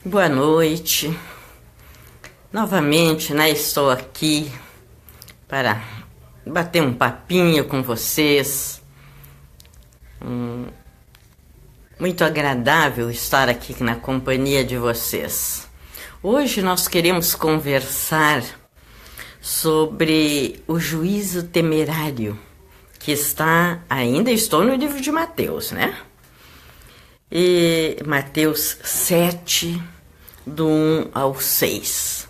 Boa noite. Novamente, estou aqui para bater um papinho com vocês. Muito agradável estar aqui na companhia de vocês. Hoje nós queremos conversar sobre o juízo temerário, que ainda estou no livro de Mateus, E Mateus 7, do 1 ao 6.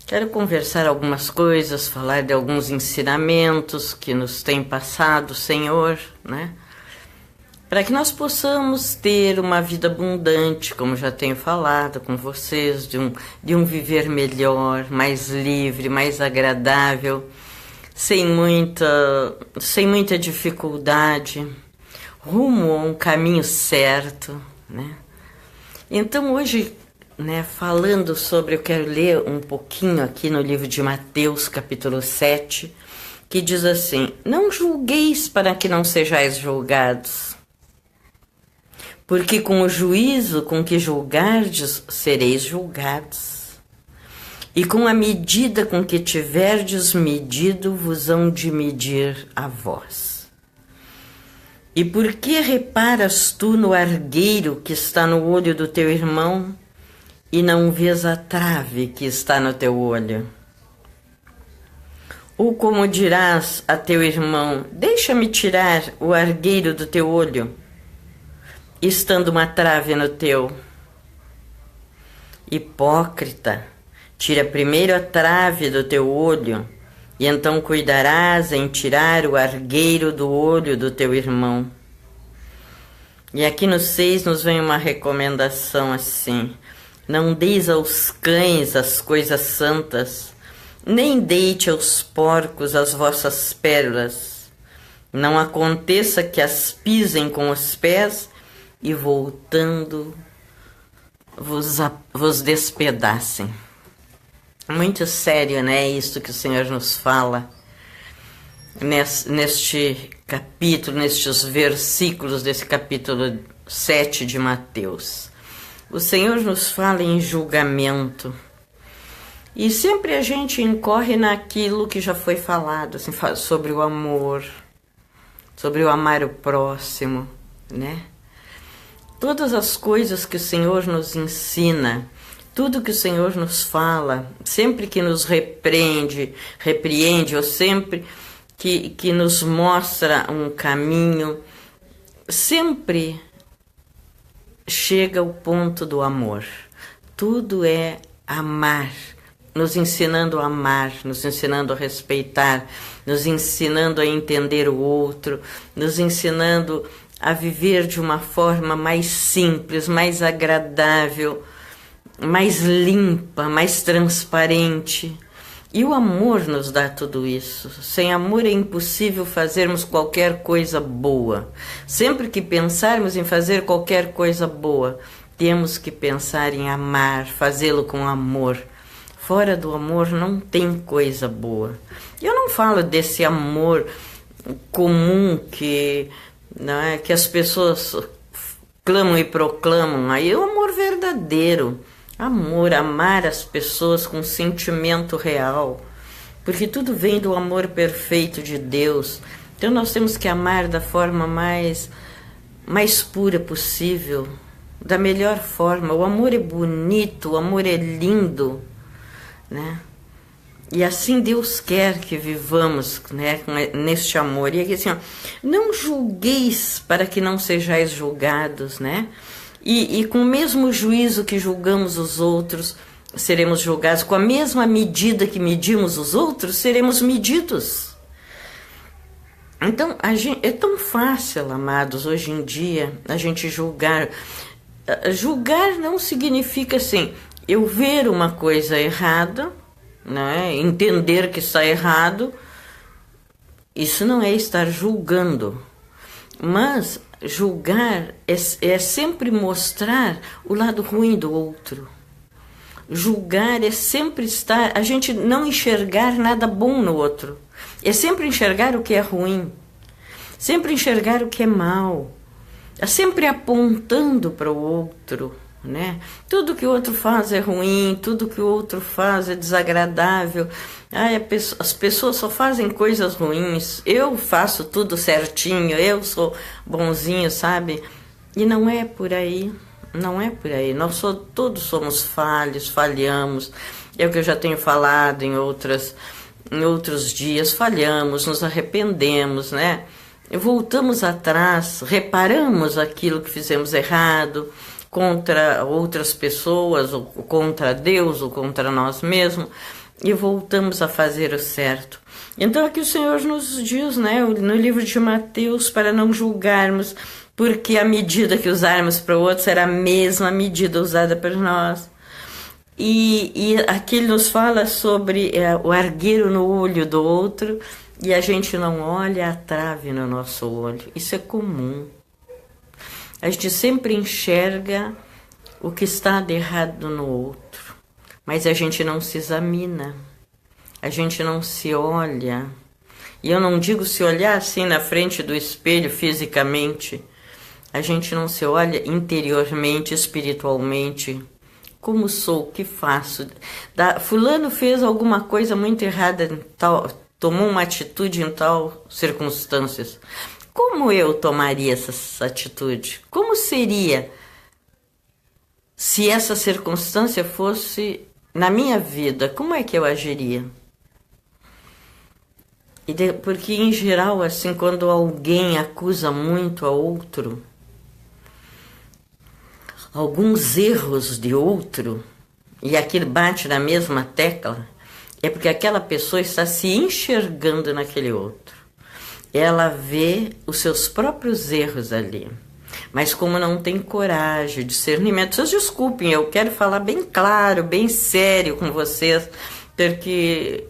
Quero conversar algumas coisas, falar de alguns ensinamentos que nos tem passado o Senhor, Para que nós possamos ter uma vida abundante, como já tenho falado com vocês, de um viver melhor, mais livre, mais agradável, sem muita dificuldade, rumo a um caminho certo, Então hoje, falando sobre, eu quero ler um pouquinho aqui no livro de Mateus, capítulo 7, que diz assim: não julgueis para que não sejais julgados, porque com o juízo com que julgardes, sereis julgados. E com a medida com que tiverdes medido, vos hão de medir a vós. E por que reparas tu no argueiro que está no olho do teu irmão, e não vês a trave que está no teu olho? Ou como dirás a teu irmão: deixa-me tirar o argueiro do teu olho, estando uma trave no teu? Hipócrita, tira primeiro a trave do teu olho, e então cuidarás em tirar o argueiro do olho do teu irmão. E aqui no 6 nos vem uma recomendação assim: não deis aos cães as coisas santas, nem deite aos porcos as vossas pérolas. Não aconteça que as pisem com os pés e voltando vos despedacem. Muito sério, isto que o Senhor nos fala neste capítulo, nestes versículos desse capítulo 7 de Mateus. O Senhor nos fala em julgamento. E sempre a gente incorre naquilo que já foi falado, assim, sobre o amor, sobre o amar o próximo, Todas as coisas que o Senhor nos ensina, tudo que o Senhor nos fala, sempre que nos repreende, ou sempre que nos mostra um caminho, sempre chega ao ponto do amor. Tudo é amar, nos ensinando a amar, nos ensinando a respeitar, nos ensinando a entender o outro, nos ensinando a viver de uma forma mais simples, mais agradável, mais limpa, mais transparente. E o amor nos dá tudo isso. Sem amor é impossível fazermos qualquer coisa boa. Sempre que pensarmos em fazer qualquer coisa boa, temos que pensar em amar, fazê-lo com amor. Fora do amor não tem coisa boa. Eu não falo desse amor comum que as pessoas clamam e proclamam. Aí é o amor verdadeiro. Amar as pessoas com sentimento real. Porque tudo vem do amor perfeito de Deus. Então nós temos que amar da forma mais pura possível, da melhor forma. O amor é bonito, o amor é lindo, E assim Deus quer que vivamos, neste amor. E aqui assim, não julgueis para que não sejais julgados, E com o mesmo juízo que julgamos os outros, seremos julgados. Com a mesma medida que medimos os outros, seremos medidos. Então, é tão fácil, amados, hoje em dia, a gente julgar. Julgar não significa assim, eu ver uma coisa errada, entender que está errado. Isso não é estar julgando. Mas julgar é sempre mostrar o lado ruim do outro. Julgar é sempre a gente não enxergar nada bom no outro. É sempre enxergar o que é ruim. Sempre enxergar o que é mal. É sempre apontando para o outro. né? Tudo que o outro faz é ruim, tudo que o outro faz é desagradável. Ai, as pessoas só fazem coisas ruins. Eu faço tudo certinho, eu sou bonzinho, sabe? E não é por aí. Não é por aí. Todos somos falhos, falhamos. É o que eu já tenho falado em outros dias. Falhamos, nos arrependemos, né? Voltamos atrás, reparamos aquilo que fizemos errado contra outras pessoas, ou contra Deus, ou contra nós mesmos, e voltamos a fazer o certo. Então aqui o Senhor nos diz, né, no livro de Mateus, para não julgarmos, porque a medida que usarmos para o outro será a mesma medida usada por nós. E aqui ele nos fala sobre o argueiro no olho do outro, e a gente não olha a trave no nosso olho. Isso é comum. A gente sempre enxerga o que está de errado no outro, mas a gente não se examina, a gente não se olha. E eu não digo se olhar assim na frente do espelho fisicamente, a gente não se olha interiormente, espiritualmente. Como sou, o que faço? Fulano fez alguma coisa muito errada, tomou uma atitude em tal circunstâncias. Como eu tomaria essa atitude? Como seria se essa circunstância fosse na minha vida? Como é que eu agiria? Porque, em geral, assim, quando alguém acusa muito a outro, alguns erros de outro, e aquilo bate na mesma tecla, é porque aquela pessoa está se enxergando naquele outro. Ela vê os seus próprios erros ali. Mas como não tem coragem, discernimento, vocês desculpem, eu quero falar bem claro, bem sério com vocês, porque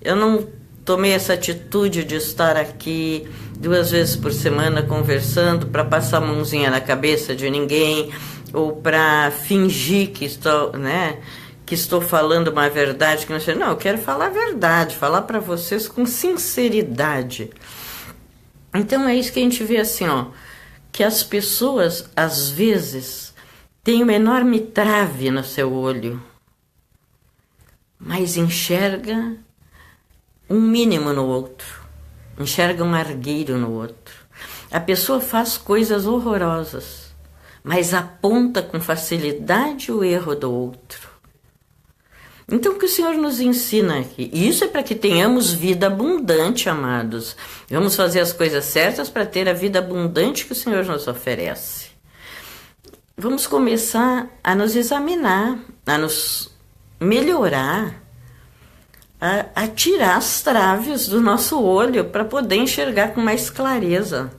eu não tomei essa atitude de estar aqui 2 vezes por semana conversando para passar a mãozinha na cabeça de ninguém, ou para fingir que estou, né, que estou falando uma verdade que não sei. Não, eu quero falar a verdade, falar para vocês com sinceridade. Então é isso que a gente vê assim, ó, que as pessoas às vezes têm uma enorme trave no seu olho, mas enxerga um mínimo no outro, enxerga um argueiro no outro. A pessoa faz coisas horrorosas, mas aponta com facilidade o erro do outro. Então, o que o Senhor nos ensina aqui? E isso é para que tenhamos vida abundante, amados. Vamos fazer as coisas certas para ter a vida abundante que o Senhor nos oferece. Vamos começar a nos examinar, a nos melhorar, a tirar as traves do nosso olho para poder enxergar com mais clareza.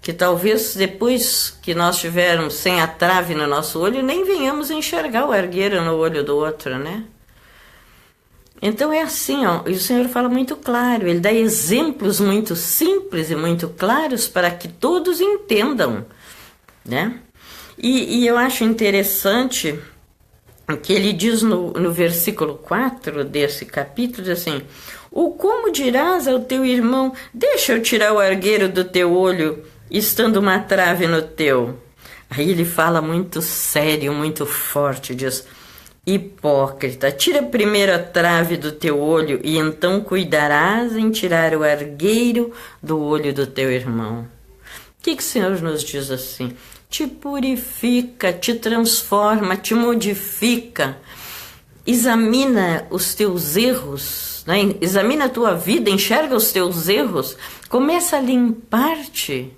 Que talvez depois que nós estivermos sem a trave no nosso olho, nem venhamos enxergar o argueiro no olho do outro, né? Então é assim, ó, e o Senhor fala muito claro, Ele dá exemplos muito simples e muito claros para que todos entendam, né? E eu acho interessante que ele diz no versículo 4 desse capítulo, diz assim: ou como dirás ao teu irmão, deixa eu tirar o argueiro do teu olho, estando uma trave no teu? Aí ele fala muito sério, muito forte, diz: hipócrita, tira primeiro a trave do teu olho, e então cuidarás em tirar o argueiro do olho do teu irmão. O que o Senhor nos diz assim? Te purifica, te transforma, te modifica. Examina os teus erros, né? Examina a tua vida, enxerga os teus erros, começa a limpar-te.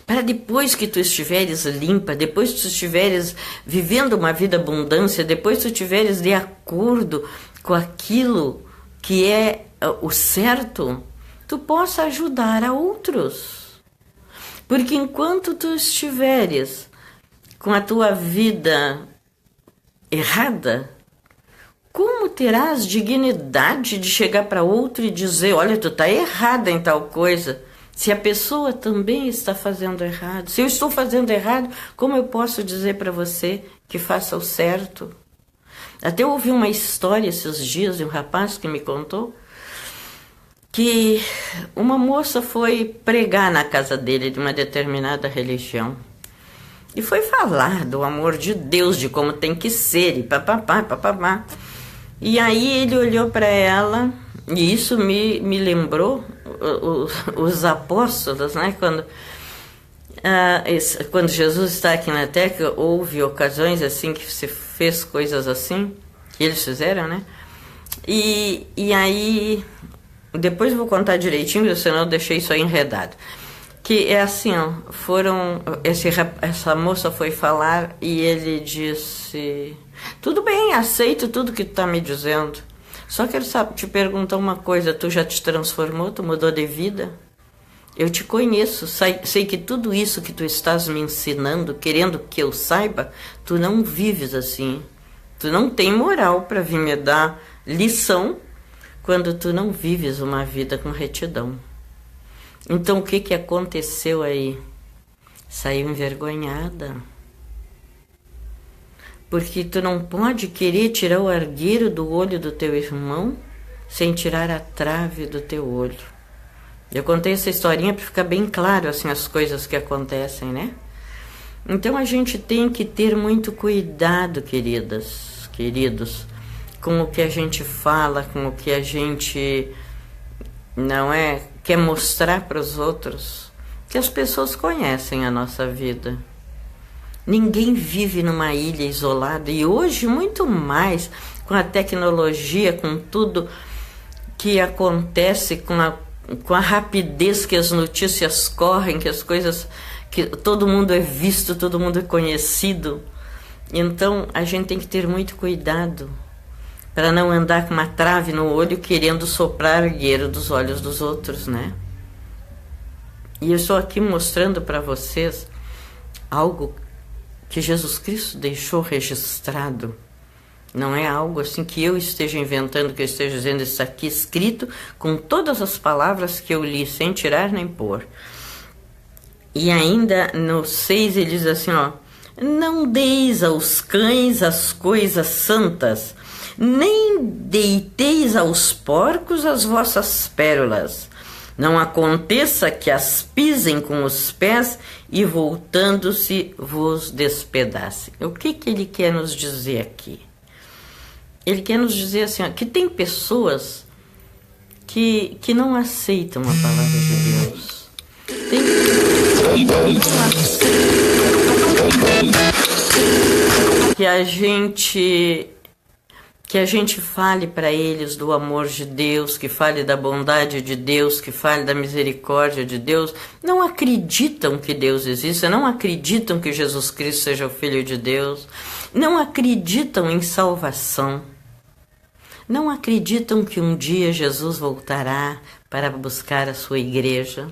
Para depois que tu estiveres limpa, depois que tu estiveres vivendo uma vida abundância, depois que tu estiveres de acordo com aquilo que é o certo, tu possa ajudar a outros. Porque enquanto tu estiveres com a tua vida errada, como terás dignidade de chegar para outro e dizer: olha, tu está errada em tal coisa, se a pessoa também está fazendo errado? Se eu estou fazendo errado, como eu posso dizer para você que faça o certo? Até eu ouvi uma história esses dias de um rapaz que me contou que uma moça foi pregar na casa dele de uma determinada religião. E foi falar do amor de Deus, de como tem que ser, e papapá, papapá. E aí ele olhou para ela, e isso me lembrou os apóstolos, né? Quando Jesus está aqui na Terra, houve ocasiões assim que se fez coisas assim, que eles fizeram, né? E aí, depois eu vou contar direitinho, senão eu deixei isso aí enredado. Que é assim, ó, essa moça foi falar e ele disse: tudo bem, aceito tudo que tu tá me dizendo. Só quero te perguntar uma coisa, tu já te transformou, tu mudou de vida? Eu te conheço, sei que tudo isso que tu estás me ensinando, querendo que eu saiba, tu não vives assim. Tu não tem moral para vir me dar lição quando tu não vives uma vida com retidão. Então o que aconteceu aí? Saiu envergonhada. Porque tu não pode querer tirar o argueiro do olho do teu irmão sem tirar a trave do teu olho. Eu contei essa historinha para ficar bem claro assim, as coisas que acontecem, né? Então a gente tem que ter muito cuidado, queridos, com o que a gente fala, com o que a gente quer mostrar para os outros, que as pessoas conhecem a nossa vida. Ninguém vive numa ilha isolada, e hoje muito mais com a tecnologia, com tudo que acontece, com a rapidez que as notícias correm, que as coisas, que todo mundo é visto, todo mundo é conhecido. Então a gente tem que ter muito cuidado para não andar com uma trave no olho querendo soprar argueiro dos olhos dos outros, né? E eu estou aqui mostrando para vocês algo que Jesus Cristo deixou registrado. Não é algo assim que eu esteja inventando, que eu esteja dizendo, isso aqui escrito com todas as palavras que eu li, sem tirar nem pôr. E ainda no 6 ele diz assim, ó: não deis aos cães as coisas santas, nem deiteis aos porcos as vossas pérolas. Não aconteça que as pisem com os pés e, voltando-se, vos despedacem. O que ele quer nos dizer aqui? Ele quer nos dizer assim, ó, que tem pessoas que não aceitam a palavra de Deus. Tem que a gente fale para eles do amor de Deus, que fale da bondade de Deus, que fale da misericórdia de Deus. Não acreditam que Deus existe, não acreditam que Jesus Cristo seja o Filho de Deus, não acreditam em salvação, não acreditam que um dia Jesus voltará para buscar a sua igreja.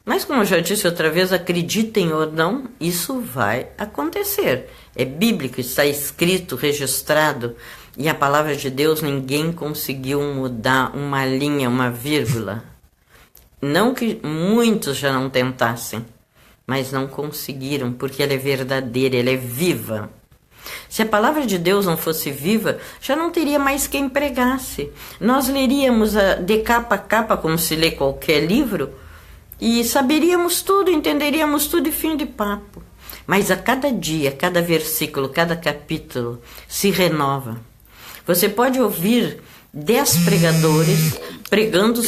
Mas, como eu já disse outra vez, acreditem ou não, isso vai acontecer. É bíblico, está escrito, registrado, e a palavra de Deus ninguém conseguiu mudar uma linha, uma vírgula. Não que muitos já não tentassem, mas não conseguiram, porque ela é verdadeira, ela é viva. Se a palavra de Deus não fosse viva, já não teria mais quem pregasse. Nós leríamos de capa a capa, como se lê qualquer livro, e saberíamos tudo, entenderíamos tudo e fim de papo. Mas a cada dia, cada versículo, cada capítulo se renova. Você pode ouvir 10 pregadores pregando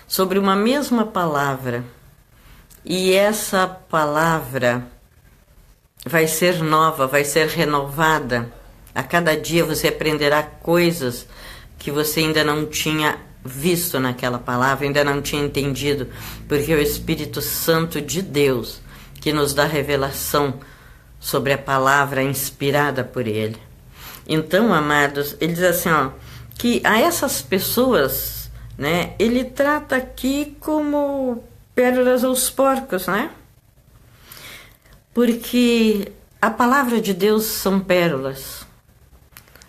sobre uma mesma palavra. E essa palavra vai ser nova, vai ser renovada. A cada dia você aprenderá coisas que você ainda não tinha visto naquela palavra, ainda não tinha entendido, porque é o Espírito Santo de Deus que nos dá revelação sobre a palavra inspirada por Ele. Então, amados, ele diz assim, ó, que a essas pessoas, né, ele trata aqui como pérolas aos porcos, né? Porque a palavra de Deus são pérolas.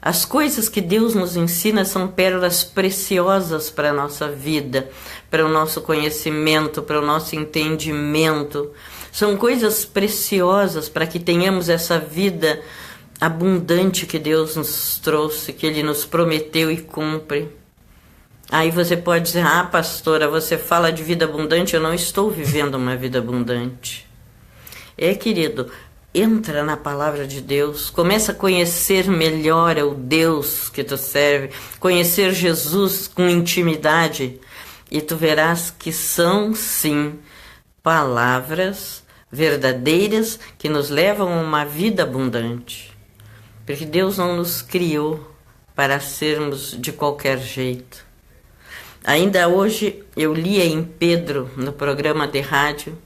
As coisas que Deus nos ensina são pérolas preciosas para a nossa vida, para o nosso conhecimento, para o nosso entendimento. São coisas preciosas para que tenhamos essa vida abundante que Deus nos trouxe, que Ele nos prometeu e cumpre. Aí você pode dizer, pastora, você fala de vida abundante, eu não estou vivendo uma vida abundante. Querido, entra na palavra de Deus, começa a conhecer melhor o Deus que tu serve, conhecer Jesus com intimidade, e tu verás que são, sim, palavras verdadeiras que nos levam a uma vida abundante. Porque Deus não nos criou para sermos de qualquer jeito. Ainda hoje eu lia em Pedro, no programa de rádio,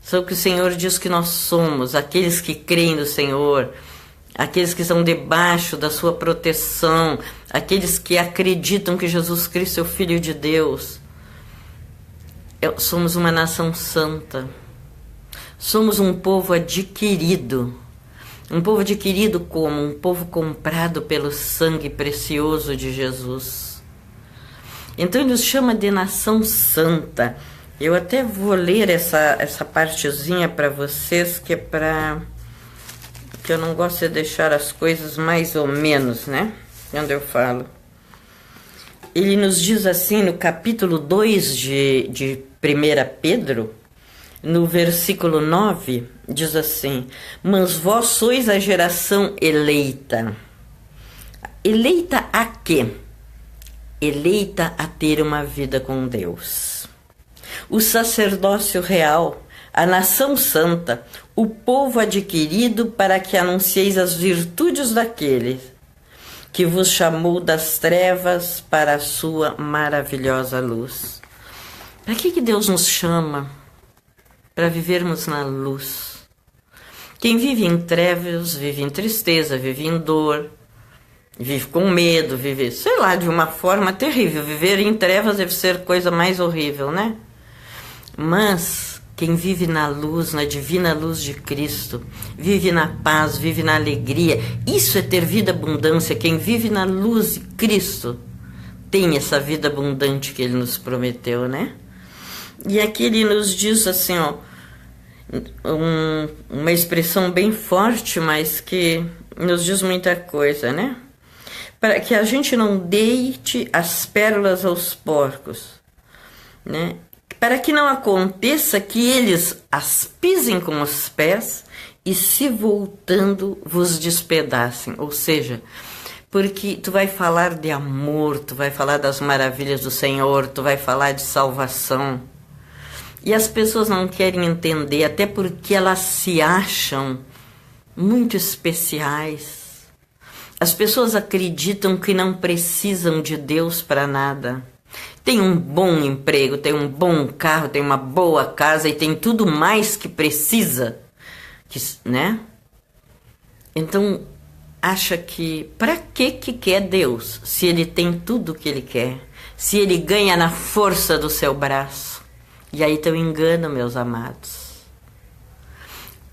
sobre o que o Senhor diz que nós somos, aqueles que creem no Senhor, aqueles que estão debaixo da sua proteção, aqueles que acreditam que Jesus Cristo é o Filho de Deus. Somos uma nação santa, somos um povo adquirido. Um povo adquirido como? Um povo comprado pelo sangue precioso de Jesus. Então ele nos chama de nação santa. Eu até vou ler essa partezinha para vocês, que é para... que eu não gosto de deixar as coisas mais ou menos, né? Quando eu falo. Ele nos diz assim, no capítulo 2 de 1 Pedro, no versículo 9, diz assim: mas vós sois a geração eleita. Eleita a quê? Eleita a ter uma vida com Deus. O sacerdócio real, a nação santa, o povo adquirido para que anuncieis as virtudes daquele que vos chamou das trevas para a sua maravilhosa luz. Para que Deus nos chama? Para vivermos na luz. Quem vive em trevas, vive em tristeza, vive em dor, vive com medo, vive, sei lá, de uma forma terrível. Viver em trevas deve ser coisa mais horrível, né? Mas quem vive na luz, na divina luz de Cristo, vive na paz, vive na alegria. Isso é ter vida abundância. Quem vive na luz de Cristo tem essa vida abundante que Ele nos prometeu, né? E aqui Ele nos diz assim, uma expressão bem forte, mas que nos diz muita coisa, né? Para que a gente não deite as pérolas aos porcos, né? Para que não aconteça que eles as pisem com os pés e, se voltando, vos despedacem. Ou seja, porque tu vai falar de amor, tu vai falar das maravilhas do Senhor, tu vai falar de salvação. E as pessoas não querem entender, até porque elas se acham muito especiais. As pessoas acreditam que não precisam de Deus para nada. Tem um bom emprego, tem um bom carro, tem uma boa casa e tem tudo mais que precisa, né? Então, acha que para que quer Deus se Ele tem tudo o que Ele quer? Se Ele ganha na força do seu braço? E aí tem um engano, meus amados.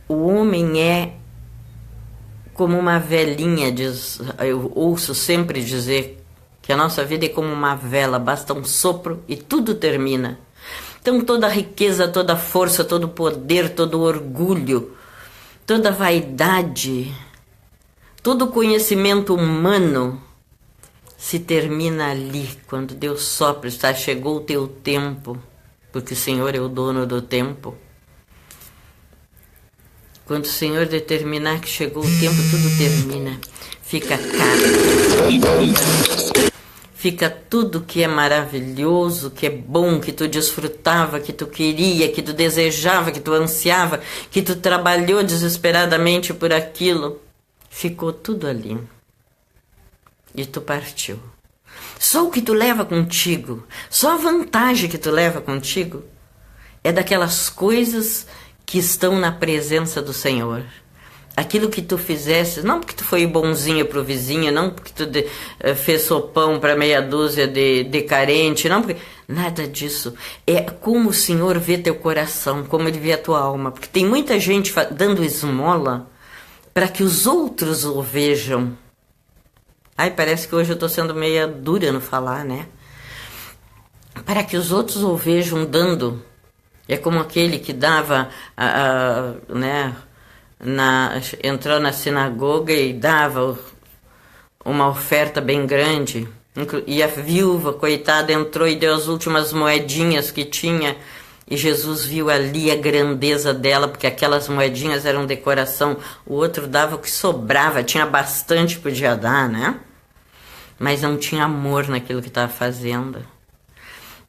O homem é como uma velhinha, eu ouço sempre dizer que a nossa vida é como uma vela, basta um sopro e tudo termina. Então toda a riqueza, toda a força, todo o poder, todo o orgulho, toda a vaidade, todo o conhecimento humano se termina ali, quando Deus sopra, chegou o teu tempo, porque o Senhor é o dono do tempo. Quando o Senhor determinar que chegou o tempo, tudo termina. Fica caro. Fica tudo que é maravilhoso, que é bom, que tu desfrutava, que tu queria, que tu desejava, que tu ansiava, que tu trabalhou desesperadamente por aquilo. Ficou tudo ali. E tu partiu. Só o que tu leva contigo, só a vantagem que tu leva contigo é daquelas coisas que estão na presença do Senhor. Aquilo que tu fizesse, não porque tu foi bonzinho pro vizinho, não porque tu fez sopão para meia dúzia de carente, não porque... Nada disso. É como o Senhor vê teu coração, como Ele vê a tua alma. Porque tem muita gente dando esmola para que os outros o vejam. Ai, parece que hoje eu estou sendo meia dura no falar, né? Para que os outros o vejam dando. É como aquele que dava, né, entrou na sinagoga e dava uma oferta bem grande. E a viúva, coitada, entrou e deu as últimas moedinhas que tinha. E Jesus viu ali a grandeza dela, porque aquelas moedinhas eram decoração. O outro dava o que sobrava, tinha bastante, podia dar, né? Mas não tinha amor naquilo que estava fazendo.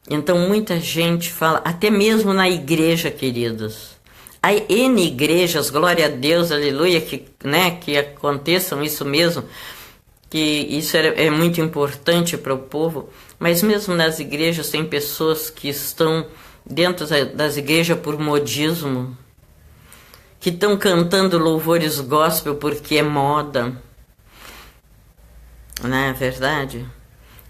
Então muita gente fala, até mesmo na igreja, queridos. Há N igrejas, glória a Deus, aleluia, que aconteçam isso mesmo, que isso é muito importante para o povo. Mas mesmo nas igrejas tem pessoas que estão dentro das igrejas por modismo, que estão cantando louvores gospel porque é moda, não é verdade?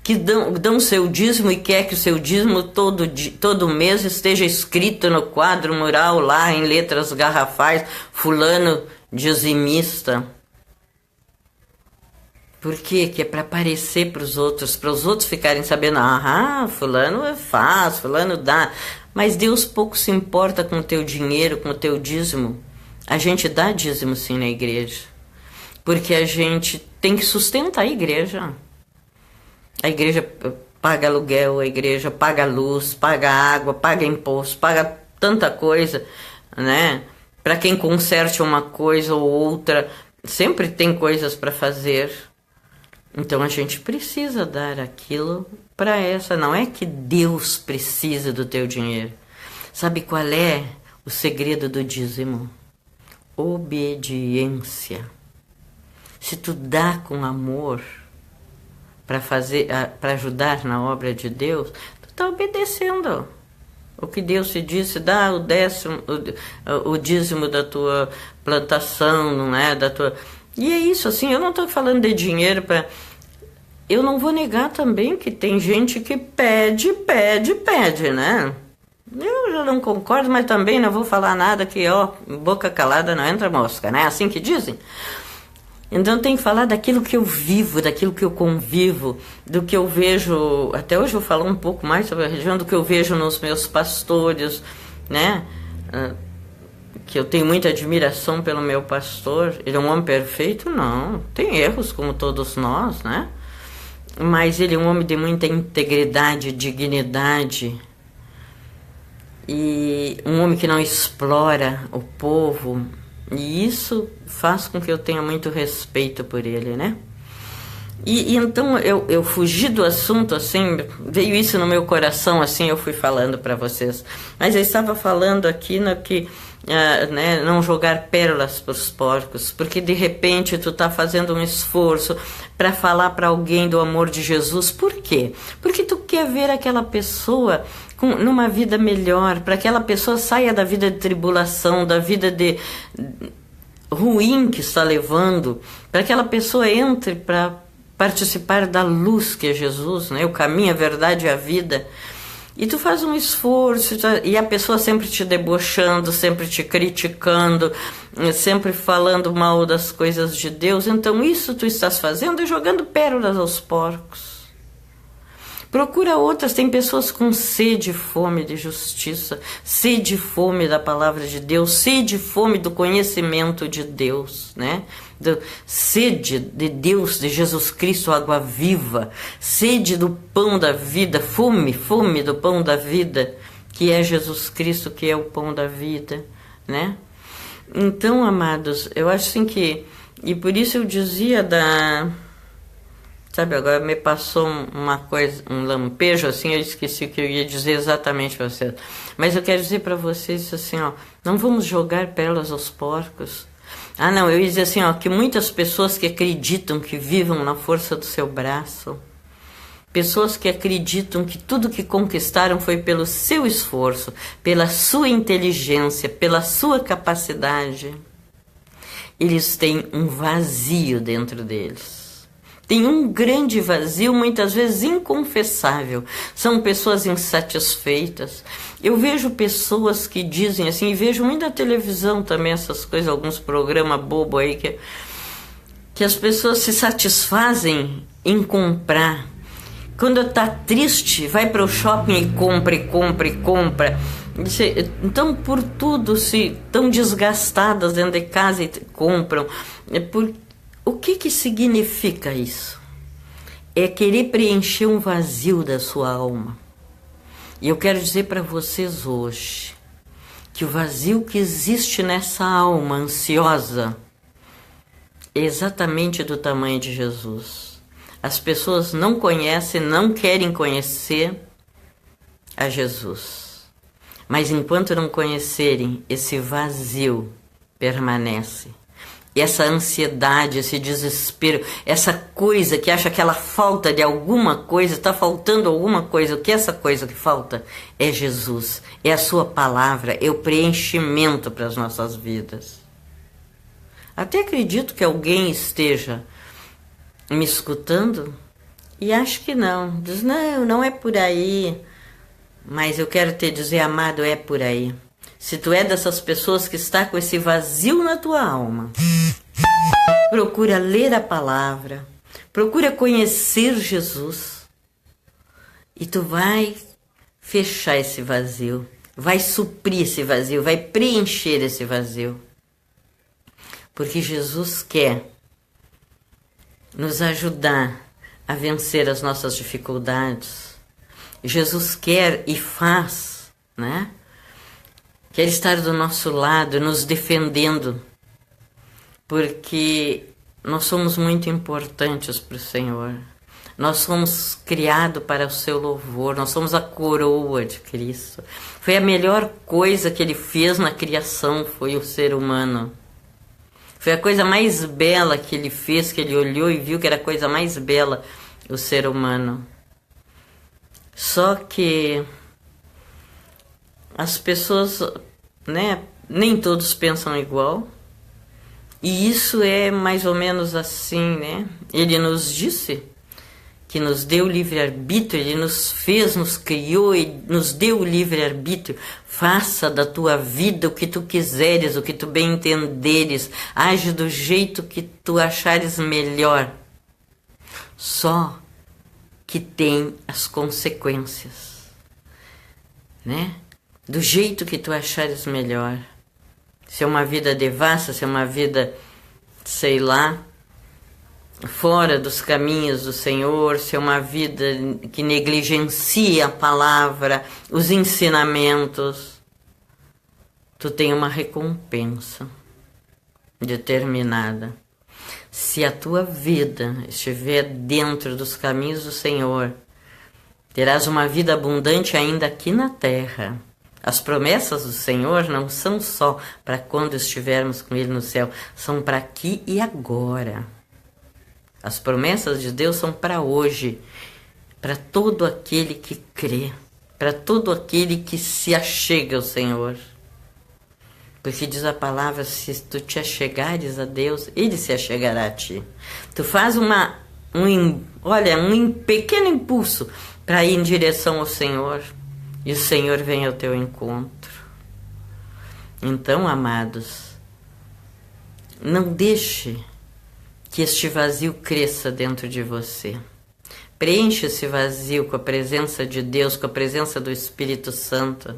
Que dão seu dízimo e quer que o seu dízimo todo mês esteja escrito no quadro mural lá em letras garrafais, fulano dizimista. Por quê? Que é para aparecer para os outros ficarem sabendo, fulano faz, fulano dá. Mas Deus pouco se importa com o teu dinheiro, com o teu dízimo. A gente dá dízimo sim na igreja, porque a gente tem que sustentar a igreja. A igreja paga aluguel, a igreja paga luz, paga água, paga imposto, paga tanta coisa, né? Para quem conserte uma coisa ou outra, sempre tem coisas para fazer. Então a gente precisa dar aquilo para essa. Não é que Deus precisa do teu dinheiro. Sabe qual é o segredo do dízimo? Obediência. Se tu dá com amor para ajudar na obra de Deus, tu está obedecendo o que Deus te disse. Dá o dízimo da tua plantação, não é? E é isso, assim, eu não estou falando de dinheiro para... Eu não vou negar também que tem gente que pede, né? Eu já não concordo, mas também não vou falar nada que, boca calada não entra mosca, né? Assim que dizem. Então tem que falar daquilo que eu vivo, daquilo que eu convivo, do que eu vejo... Até hoje eu vou falar um pouco mais sobre a religião, do que eu vejo nos meus pastores, né? Que eu tenho muita admiração pelo meu pastor. Ele é um homem perfeito? Não. Tem erros como todos nós, né? Mas ele é um homem de muita integridade, dignidade. E um homem que não explora o povo. E isso faz com que eu tenha muito respeito por ele, né? E então eu fugi do assunto, assim, veio isso no meu coração, assim, eu fui falando para vocês. Mas eu estava falando aqui no que... né, não jogar pérolas para os porcos, porque de repente tu tá fazendo um esforço para falar para alguém do amor de Jesus. Por quê? Porque tu quer ver aquela pessoa numa vida melhor, para que aquela pessoa saia da vida de tribulação, da vida ruim que está levando, para que aquela pessoa entre para participar da luz que é Jesus, né, o caminho, a verdade e a vida. E tu faz um esforço, e a pessoa sempre te debochando, sempre te criticando, sempre falando mal das coisas de Deus. Então isso tu estás fazendo e jogando pérolas aos porcos. Procura outras, tem pessoas com sede e fome de justiça, sede e fome da palavra de Deus, sede e fome do conhecimento de Deus, né? Sede de Deus, de Jesus Cristo, água viva, sede do pão da vida, fome do pão da vida, que é Jesus Cristo, que é o pão da vida, né? Então, amados, eu acho assim que, e por isso eu dizia sabe, agora me passou uma coisa, um lampejo assim, eu esqueci o que eu ia dizer exatamente para vocês. Mas eu quero dizer para vocês assim, não vamos jogar pérolas aos porcos. Não, eu ia dizer assim, que muitas pessoas que acreditam que vivam na força do seu braço, pessoas que acreditam que tudo que conquistaram foi pelo seu esforço, pela sua inteligência, pela sua capacidade, eles têm um vazio dentro deles. Tem um grande vazio, muitas vezes inconfessável. São pessoas insatisfeitas. Eu vejo pessoas que dizem assim, e vejo muito na televisão também essas coisas, alguns programas bobo aí, que as pessoas se satisfazem em comprar. Quando está triste, vai para o shopping e compra. Então, por tudo, se estão desgastadas dentro de casa e compram. O que significa isso? é querer preencher um vazio da sua alma. E eu quero dizer para vocês hoje que o vazio que existe nessa alma ansiosa é exatamente do tamanho de Jesus. As pessoas não conhecem, não querem conhecer a Jesus. Mas enquanto não conhecerem, esse vazio permanece. E essa ansiedade, esse desespero, essa coisa que acha que ela falta de alguma coisa, está faltando alguma coisa. O que é essa coisa que falta? É Jesus, é a sua palavra, é o preenchimento para as nossas vidas. Até acredito que alguém esteja me escutando e acho que não. Diz, não, não é por aí. Mas eu quero te dizer, amado, é por aí. Se tu é dessas pessoas que está com esse vazio na tua alma, procura ler a palavra, procura conhecer Jesus e tu vai fechar esse vazio, vai suprir esse vazio, vai preencher esse vazio. Porque Jesus quer nos ajudar a vencer as nossas dificuldades. Jesus quer e faz, né? Quer estar do nosso lado, nos defendendo, porque nós somos muito importantes para o Senhor. Nós somos criados para o seu louvor, nós somos a coroa de Cristo. Foi a melhor coisa que Ele fez na criação, foi o ser humano. Foi a coisa mais bela que Ele fez, que Ele olhou e viu que era a coisa mais bela, o ser humano. Só que as pessoas, né, nem todos pensam igual. E isso é mais ou menos assim, né? Ele nos disse que nos deu livre-arbítrio, Ele nos fez, nos criou e nos deu o livre-arbítrio. Faça da tua vida o que tu quiseres, o que tu bem entenderes. Age do jeito que tu achares melhor. Só que tem as consequências, né? Do jeito que tu achares melhor. Se é uma vida devassa, se é uma vida, sei lá, fora dos caminhos do Senhor, se é uma vida que negligencia a palavra, os ensinamentos, tu tem uma recompensa determinada. Se a tua vida estiver dentro dos caminhos do Senhor, terás uma vida abundante ainda aqui na terra. As promessas do Senhor não são só para quando estivermos com Ele no céu, são para aqui e agora. As promessas de Deus são para hoje, para todo aquele que crê, para todo aquele que se achega ao Senhor. Porque diz a palavra, se tu te achegares a Deus, Ele se achegará a ti. Tu faz um pequeno impulso para ir em direção ao Senhor, e o Senhor vem ao teu encontro. Então, amados, não deixe que este vazio cresça dentro de você. Preencha esse vazio com a presença de Deus, com a presença do Espírito Santo.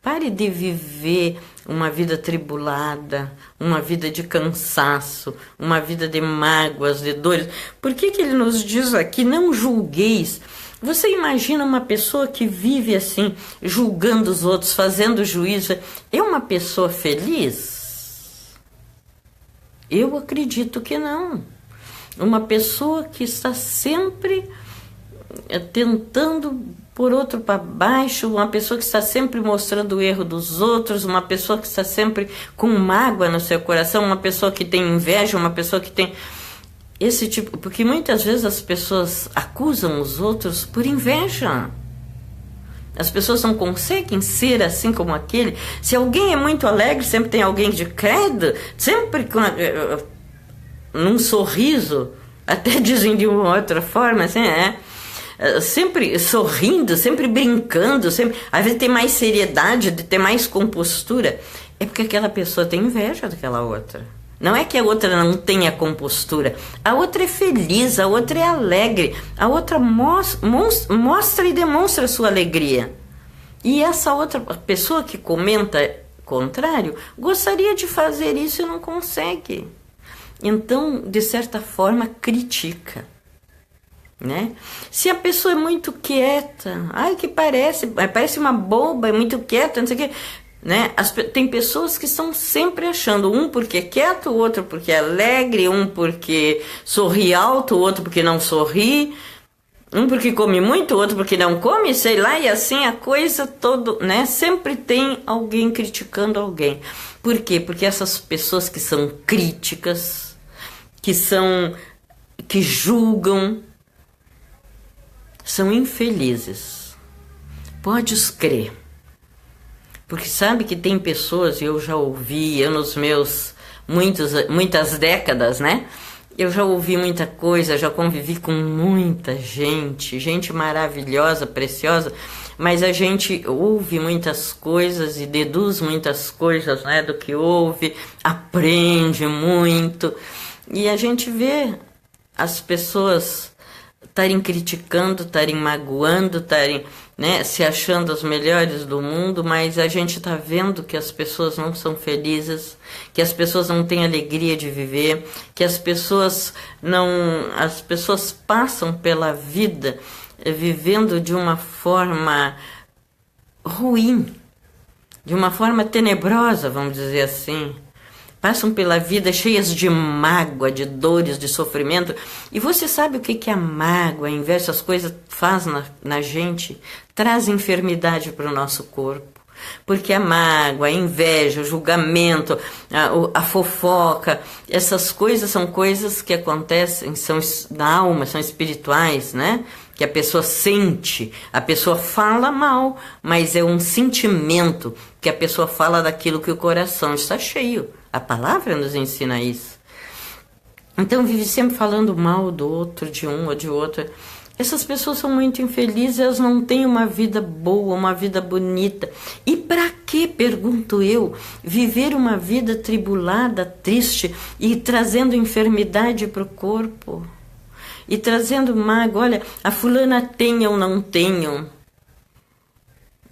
Pare de viver uma vida tribulada, uma vida de cansaço, uma vida de mágoas, de dores. Por que Ele nos diz aqui, não julgueis? Você imagina uma pessoa que vive assim, julgando os outros, fazendo juízo, é uma pessoa feliz? Eu acredito que não. Uma pessoa que está sempre tentando pôr outro para baixo, uma pessoa que está sempre mostrando o erro dos outros, uma pessoa que está sempre com mágoa no seu coração, uma pessoa que tem inveja, uma pessoa que tem esse tipo, porque muitas vezes as pessoas acusam os outros por inveja. As pessoas não conseguem ser assim como aquele. Se alguém é muito alegre, sempre tem alguém de credo, sempre com num sorriso, até dizem de uma outra forma, assim, sempre sorrindo, sempre brincando, sempre, às vezes tem mais seriedade, de ter mais compostura, é porque aquela pessoa tem inveja daquela outra. Não é que a outra não tenha compostura, a outra é feliz, a outra é alegre, a outra mostra e demonstra a sua alegria. E essa outra pessoa que comenta contrário, gostaria de fazer isso e não consegue. Então, de certa forma, critica. né? Se a pessoa é muito quieta, ai que parece uma boba, é muito quieta, não sei o quê, né? Tem pessoas que estão sempre achando, um porque é quieto, o outro porque é alegre, um porque sorri alto, o outro porque não sorri, um porque come muito, o outro porque não come, sei lá, e assim a coisa toda, né? Sempre tem alguém criticando alguém. Por quê? Porque essas pessoas que são críticas, que julgam, são infelizes. Podes crer. Porque sabe que tem pessoas, eu já ouvi, eu nos meus muitas décadas, né? Eu já ouvi muita coisa, já convivi com muita gente maravilhosa, preciosa, mas a gente ouve muitas coisas e deduz muitas coisas, né, do que ouve, aprende muito, e a gente vê as pessoas estarem criticando, estarem magoando, estarem, né, se achando as melhores do mundo, mas a gente está vendo que as pessoas não são felizes, que as pessoas não têm alegria de viver, que as pessoas passam pela vida vivendo de uma forma ruim, de uma forma tenebrosa, vamos dizer assim. Passam pela vida cheias de mágoa, de dores, de sofrimento. E você sabe o que a mágoa, a inveja, essas coisas faz na gente? Traz enfermidade para o nosso corpo. Porque a mágoa, a inveja, o julgamento, a fofoca, essas coisas são coisas que acontecem, são da alma, são espirituais, né? Que a pessoa sente, a pessoa fala mal, mas é um sentimento que a pessoa fala daquilo que o coração está cheio. A palavra nos ensina isso. Então vive sempre falando mal do outro, de um ou de outro. Essas pessoas são muito infelizes, elas não têm uma vida boa, uma vida bonita. E para que, pergunto eu, viver uma vida tribulada, triste e trazendo enfermidade para o corpo? E trazendo mágoa, olha, a fulana tem ou não tenho.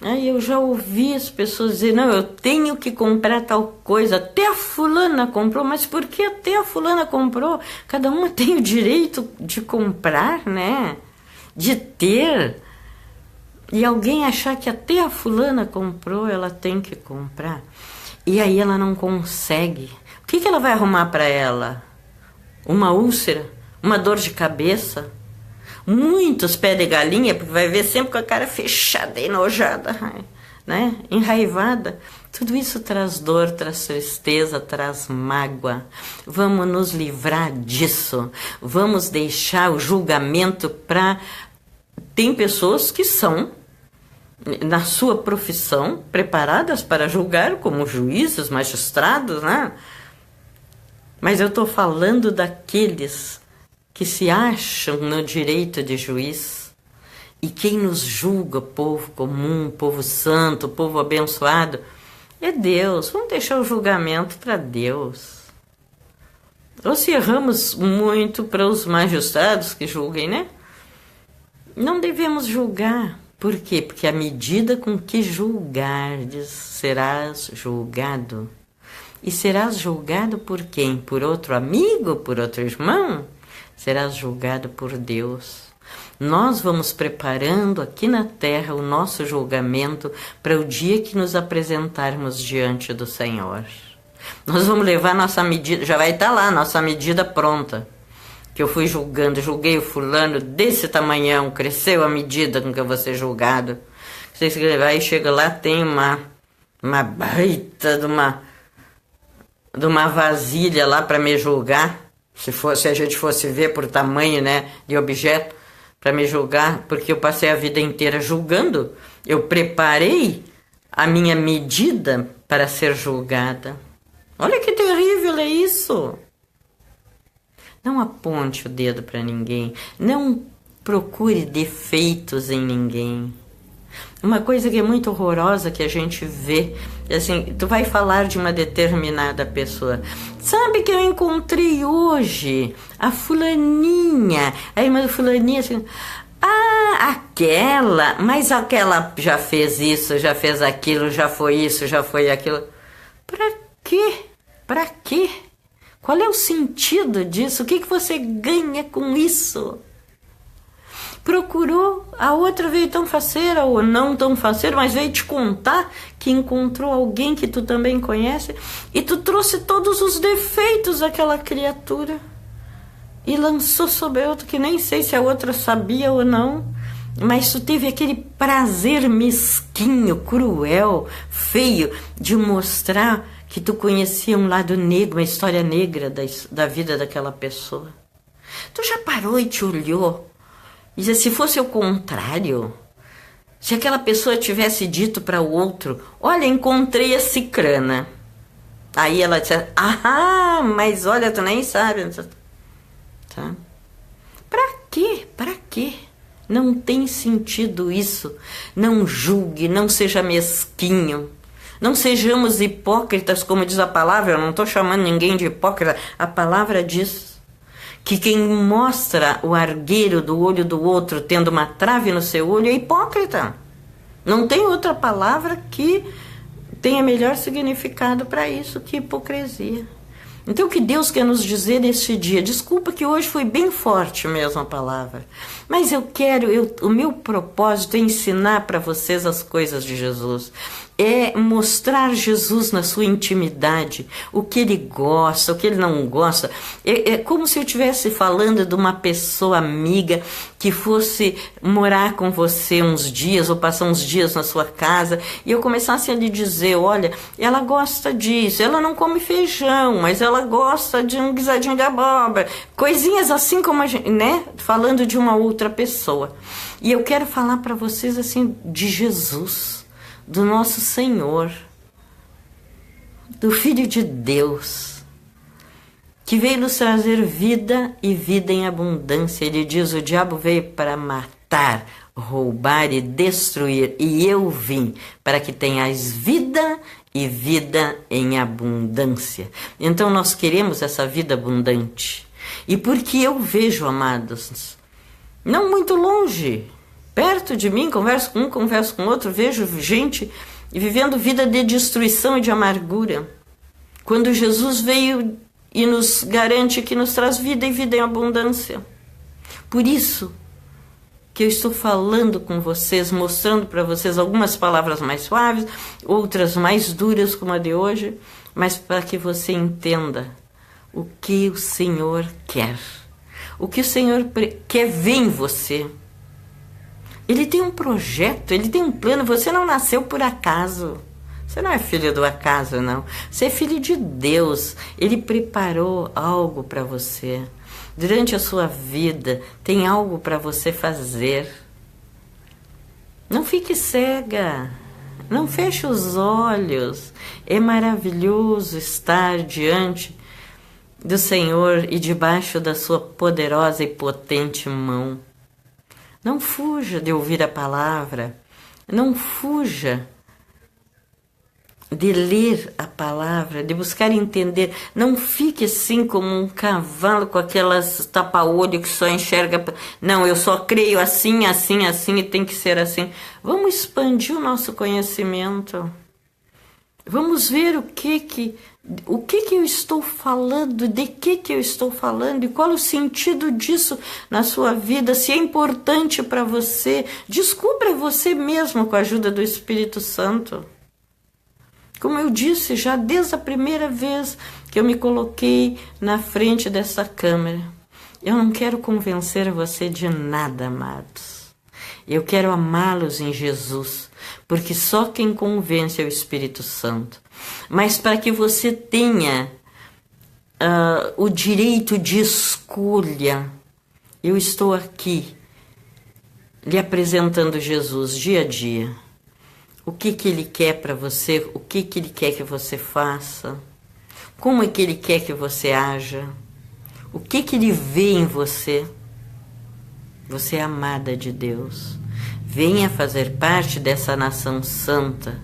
Aí eu já ouvi as pessoas dizer, não, eu tenho que comprar tal coisa, até a fulana comprou, mas por que até a fulana comprou? Cada uma tem o direito de comprar, né? De ter. E alguém achar que até a fulana comprou, ela tem que comprar. E aí ela não consegue. O que ela vai arrumar para ela? Uma úlcera? Uma dor de cabeça? Muitos pés de galinha, porque vai ver sempre com a cara fechada, enojada, né? Enraivada. Tudo isso traz dor, traz tristeza, traz mágoa. Vamos nos livrar disso. Vamos deixar o julgamento para... Tem pessoas que são, na sua profissão, preparadas para julgar, como juízes, magistrados, né? Mas eu estou falando daqueles que se acham no direito de juiz, e quem nos julga, povo comum, povo santo, povo abençoado, é Deus. Vamos deixar o julgamento para Deus. Ou se erramos muito para os magistrados que julguem, né? Não devemos julgar. Por quê? Porque à medida com que julgardes, serás julgado. E serás julgado por quem? Por outro amigo? Por outro irmão? Serás julgado por Deus. Nós vamos preparando aqui na terra o nosso julgamento para o dia que nos apresentarmos diante do Senhor. Nós vamos levar nossa medida, já vai estar lá, nossa medida pronta. Que eu fui julguei o fulano desse tamanhão, cresceu a medida com que eu vou ser julgado. Vocês aí chega lá, tem uma baita de uma vasilha lá para me julgar. Se a gente fosse ver por tamanho, né, de objeto, para me julgar, porque eu passei a vida inteira julgando, eu preparei a minha medida para ser julgada. Olha que terrível é isso! Não aponte o dedo para ninguém, não procure defeitos em ninguém. Uma coisa que é muito horrorosa que a gente vê, assim, tu vai falar de uma determinada pessoa. Sabe que eu encontrei hoje a fulaninha, a irmã do fulaninha, assim, mas aquela já fez isso, já fez aquilo, já foi isso, já foi aquilo. Pra quê? Pra quê? Qual é o sentido disso? O que você ganha com isso? Procurou, a outra veio tão faceira ou não tão faceira, mas veio te contar que encontrou alguém que tu também conhece e tu trouxe todos os defeitos daquela criatura e lançou sobre a outra, que nem sei se a outra sabia ou não, mas tu teve aquele prazer mesquinho, cruel, feio, de mostrar que tu conhecia um lado negro, uma história negra da vida daquela pessoa. Tu já parou e te olhou e disse, se fosse o contrário, se aquela pessoa tivesse dito para o outro, olha, encontrei a cicrana. Aí ela disse, ah, mas olha, tu nem sabe. Tá? Pra quê? Pra quê? Não tem sentido isso. Não julgue, não seja mesquinho. Não sejamos hipócritas, como diz a palavra. Eu não estou chamando ninguém de hipócrita. A palavra diz que quem mostra o argueiro do olho do outro tendo uma trave no seu olho é hipócrita. Não tem outra palavra que tenha melhor significado para isso que hipocrisia. Então o que Deus quer nos dizer neste dia? Desculpa que hoje foi bem forte mesmo a palavra, mas o meu propósito é ensinar para vocês as coisas de Jesus. É mostrar Jesus na sua intimidade, o que ele gosta, o que ele não gosta. É como se eu estivesse falando de uma pessoa amiga que fosse morar com você uns dias ou passar uns dias na sua casa e eu começasse a lhe dizer, olha, ela gosta disso, ela não come feijão, mas ela gosta de um guisadinho de abóbora, coisinhas assim como a gente, né? Falando de uma outra pessoa. E eu quero falar para vocês assim de Jesus, do nosso Senhor, do Filho de Deus, que veio nos trazer vida e vida em abundância. Ele diz, o diabo veio para matar, roubar e destruir, e eu vim para que tenhais vida e vida em abundância. Então nós queremos essa vida abundante. E porque eu vejo, amados, não muito longe, perto de mim, converso com um, converso com outro, vejo gente vivendo vida de destruição e de amargura. Quando Jesus veio e nos garante que nos traz vida e vida em abundância. Por isso que eu estou falando com vocês, mostrando para vocês algumas palavras mais suaves, outras mais duras como a de hoje, mas para que você entenda o que o Senhor quer. O que o Senhor quer ver em você. Ele tem um projeto, ele tem um plano. Você não nasceu por acaso. Você não é filho do acaso, não. Você é filho de Deus. Ele preparou algo para você. Durante a sua vida, tem algo para você fazer. Não fique cega. Não feche os olhos. É maravilhoso estar diante do Senhor e debaixo da sua poderosa e potente mão. Não fuja de ouvir a palavra, não fuja de ler a palavra, de buscar entender. Não fique assim como um cavalo com aquelas tapa-olho que só enxerga. Não, eu só creio assim, assim, assim e tem que ser assim. Vamos expandir o nosso conhecimento. Vamos ver o que eu estou falando, de que eu estou falando e qual o sentido disso na sua vida, se é importante para você. Descubra você mesmo com a ajuda do Espírito Santo. Como eu disse já desde a primeira vez que eu me coloquei na frente dessa câmera, eu não quero convencer você de nada, amados. Eu quero amá-los em Jesus, porque só quem convence é o Espírito Santo. Mas para que você tenha o direito de escolha, eu estou aqui lhe apresentando Jesus dia a dia. O que Ele quer para você, o que Ele quer que você faça, como é que Ele quer que você haja, o que Ele vê em você. Você é amada de Deus. Venha fazer parte dessa nação santa.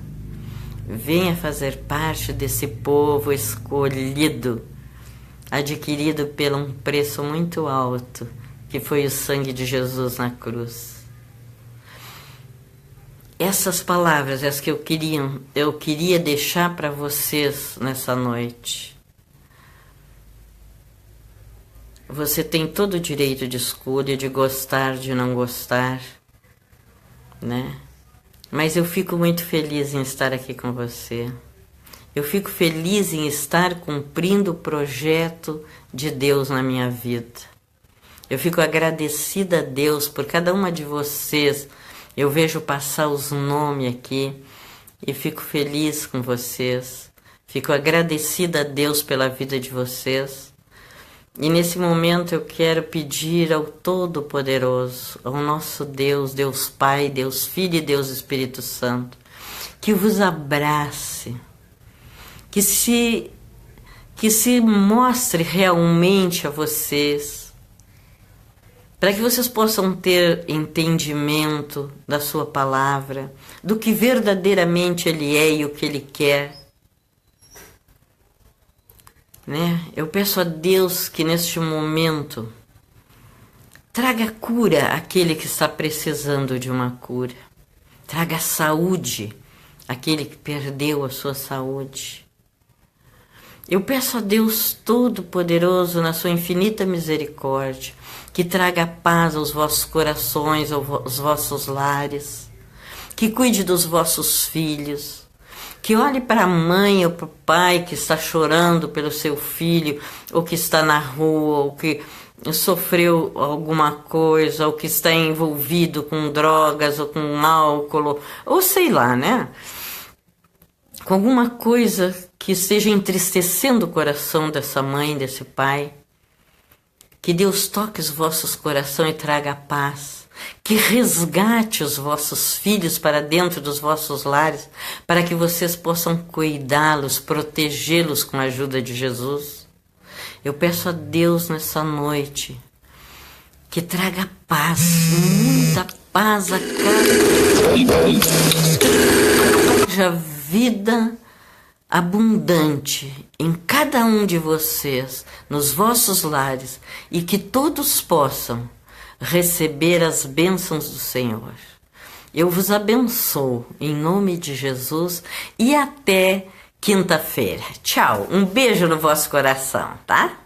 Venha fazer parte desse povo escolhido, adquirido por um preço muito alto, que foi o sangue de Jesus na cruz. Essas palavras, as que eu queria deixar para vocês nessa noite. Você tem todo o direito de escolha, de gostar, de não gostar, né? Mas eu fico muito feliz em estar aqui com você. Eu fico feliz em estar cumprindo o projeto de Deus na minha vida. Eu fico agradecida a Deus por cada uma de vocês. Eu vejo passar os nomes aqui e fico feliz com vocês. Fico agradecida a Deus pela vida de vocês. E nesse momento eu quero pedir ao Todo-Poderoso, ao nosso Deus, Deus Pai, Deus Filho e Deus Espírito Santo, que vos abrace, que se mostre realmente a vocês, para que vocês possam ter entendimento da sua palavra, do que verdadeiramente Ele é e o que Ele quer. Né? Eu peço a Deus que neste momento traga cura àquele que está precisando de uma cura. Traga saúde àquele que perdeu a sua saúde. Eu peço a Deus Todo-Poderoso, na sua infinita misericórdia, que traga paz aos vossos corações, aos vossos lares, que cuide dos vossos filhos, que olhe para a mãe ou para o pai que está chorando pelo seu filho, ou que está na rua, ou que sofreu alguma coisa, ou que está envolvido com drogas, ou com álcool, ou sei lá, né? Com alguma coisa que esteja entristecendo o coração dessa mãe, desse pai. Que Deus toque os vossos corações e traga paz. Que resgate os vossos filhos para dentro dos vossos lares, para que vocês possam cuidá-los, protegê-los com a ajuda de Jesus. Eu peço a Deus nessa noite que traga paz, muita paz a cada vida abundante em cada um de vocês, nos vossos lares, e que todos possam receber as bênçãos do Senhor. Eu vos abençoo em nome de Jesus e até quinta-feira. Tchau, um beijo no vosso coração, tá?